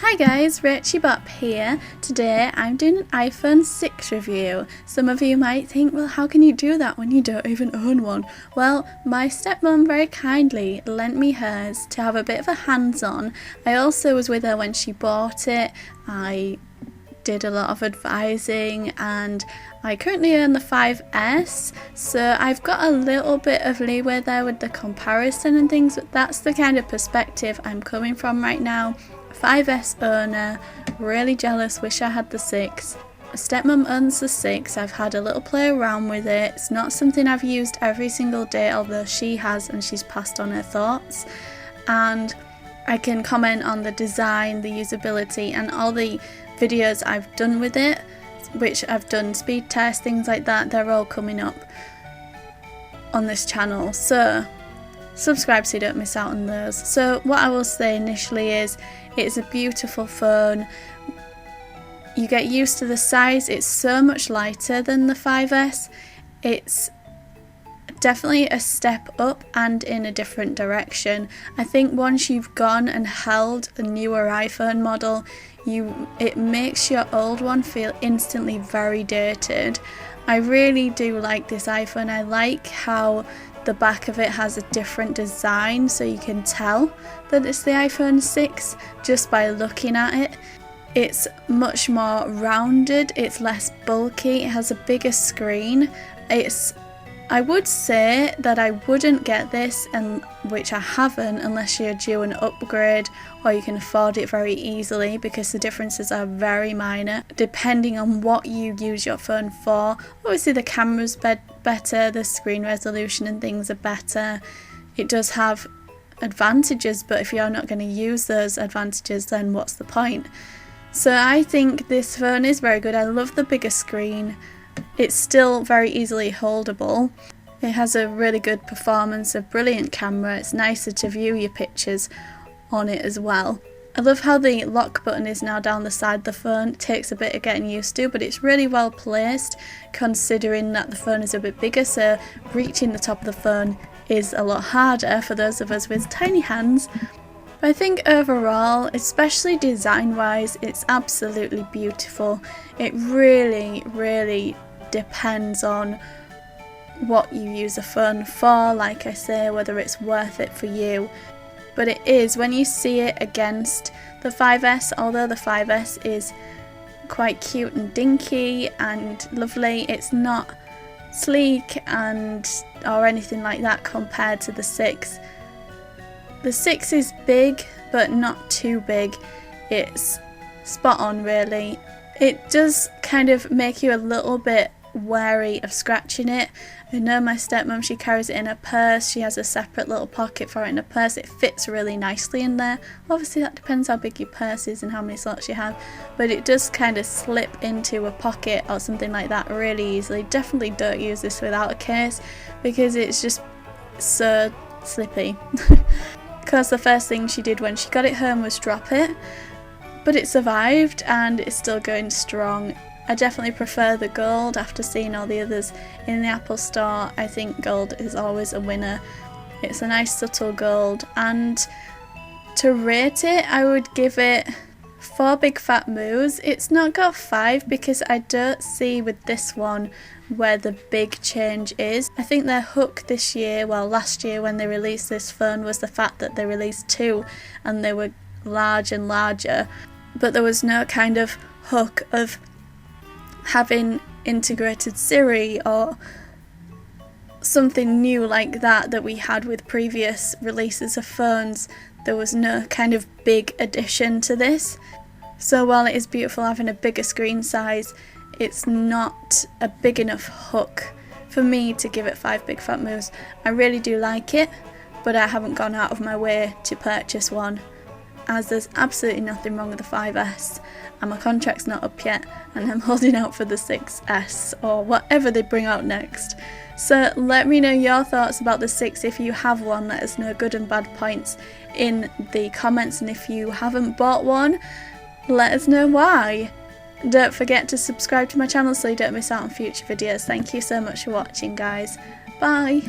Hi guys, Rachybop here. Today I'm doing an iPhone 6 review. Some of you might think, well, how can you do that when you don't even own one? Well, my stepmom very kindly lent me hers to have a bit of a hands-on. I also was with her when she bought it. I did a lot of advising and I currently own the 5S, so I've got a little bit of leeway there with the comparison and things, but that's the kind of perspective I'm coming from right now. 5S owner, really jealous, wish I had the 6. Stepmom owns the 6, I've had a little play around with it. It's not something I've used every single day, although she has and she's passed on her thoughts. And I can comment on the design, the usability and all the videos I've done with it, which I've done speed tests, things like that. They're all coming up on this channel, so subscribe so you don't miss out on those. So what I will say initially is it's a beautiful phone. You get used to the size, it's so much lighter than the 5S. It's definitely a step up and in a different direction. I think once you've gone and held a newer iPhone model, it makes your old one feel instantly very dated. I really do like this iPhone. I like how the back of it has a different design, so you can tell that it's the iPhone 6 just by looking at it. It's much more rounded, it's less bulky, it has a bigger screen. I would say that I wouldn't get this, and which I haven't, unless you're due an upgrade or you can afford it very easily, because the differences are very minor depending on what you use your phone for. Obviously the camera's better, the screen resolution and things are better. It does have advantages, but if you're not going to use those advantages, then what's the point? So I think this phone is very good. I love the bigger screen. It's still very easily holdable. It has a really good performance, a brilliant camera. It's nicer to view your pictures on it as well. I love how the lock button is now down the side of the phone. It takes a bit of getting used to, but it's really well placed considering that the phone is a bit bigger, so reaching the top of the phone is a lot harder for those of us with tiny hands. But I think overall, especially design wise, it's absolutely beautiful. It really depends on what you use a phone for, like I say, whether it's worth it for you. But it is, when you see it against the 5S, although the 5S is quite cute and dinky and lovely, it's not sleek or anything like that compared to the 6. The 6 is big, but not too big. It's spot on, really. It does kind of make you a little bit wary of scratching it. I know my stepmom, she carries it in her purse. She has a separate little pocket for it in her purse. It fits really nicely in there. Obviously that depends how big your purse is and how many slots you have, but it does kind of slip into a pocket or something like that really easily. Definitely don't use this without a case because it's just so slippy. Because the first thing she did when she got it home was drop it, but it survived and it's still going strong. I definitely prefer the gold after seeing all the others in the Apple Store. I think gold is always a winner. It's a nice subtle gold, and to rate it I would give it 4 big fat moos. It's not got 5 because I don't see with this one where the big change is. I think their hook this year, well last year when they released this phone, was the fact that they released 2 and they were large and larger, but there was no kind of hook of having integrated Siri or something new like that we had with previous releases of phones. There was no kind of big addition to this. So while it is beautiful having a bigger screen size, it's not a big enough hook for me to give it 5 big fat moves. I really do like it, but I haven't gone out of my way to purchase one, as there's absolutely nothing wrong with the 5S and my contract's not up yet and I'm holding out for the 6S or whatever they bring out next. So let me know your thoughts about the 6 if you have one. Let us know good and bad points in the comments, and if you haven't bought one, let us know why. Don't forget to subscribe to my channel so you don't miss out on future videos. Thank you so much for watching, guys. Bye!